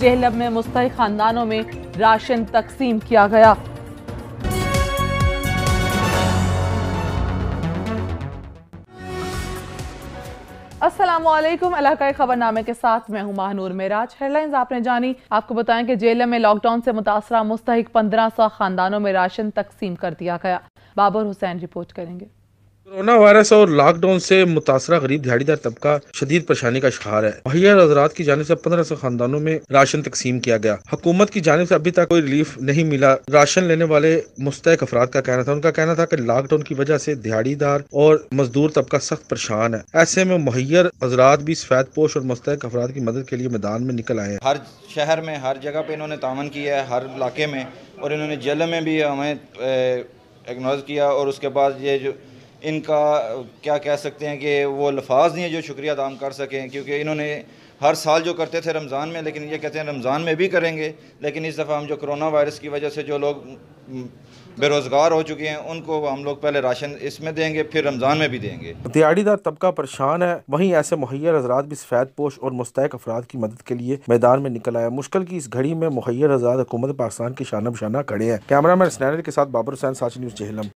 जहलम में मुस्तहिक खानदानों में राशन तकसीम किया गया। अस्सलामुअलैकुम, इलाकाई खबरनामे के साथ मैं हूं महानूर मेराज। हेडलाइंस आपने जानी। आपको बताएं कि जहलम में लॉकडाउन से मुतासरा मुस्तहिक 1500 खानदानों में राशन तकसीम कर दिया गया। बाबर हुसैन रिपोर्ट करेंगे। कोरोना वायरस और लॉकडाउन से मुतासरा गरीब दिहाड़ीदार तबका शदीद परेशानी का शिकार है। मुहैया हजरात की जानिब से 1500 खानदानों में राशन तकसीम किया गया। हुकूमत की जानिब से अभी तक कोई रिलीफ नहीं मिला। राशन लेने वाले मुस्तहिक अफराद का कहना था, उनका कहना था कि लॉकडाउन की वजह से दिहाड़ीदार और मजदूर तबका सख्त परेशान है। ऐसे में मुहैया हजरात भी सफेद पोश और मुस्तहिक अफराद की मदद के लिए मैदान में निकल आए हैं। हर शहर में हर जगह पे इन्होंने तावन किया है, हर इलाके में, और इन्होंने जहलम में भी हमें एक्नॉलेज किया। और उसके बाद ये जो इनका क्या कह सकते हैं कि वो लफाज नहीं है जो शुक्रिया अदा कर सकें, क्योंकि इन्होंने हर साल जो करते थे रमज़ान में, लेकिन ये कहते हैं रमज़ान में भी करेंगे, लेकिन इस दफ़ा हम जो कोरोना वायरस की वजह से जो लोग बेरोज़गार हो चुके हैं उनको हम लोग पहले राशन इसमें देंगे, फिर रमज़ान में भी देंगे। दिहाड़ीदार तबका परेशान है, वहीं ऐसे मुहैया हजरात भी सफेद पोश और मुस्तहिक अफराद की मदद के लिए मैदान में निकल आया। मुश्किल की इस घड़ी में मुहैया हजरात हुकूमत पाकिस्तान की शाना बशाना खड़े हैं। कैमरामैन स्नैनर के साथ बाबर हुसैन, साच न्यूज़, जहलम।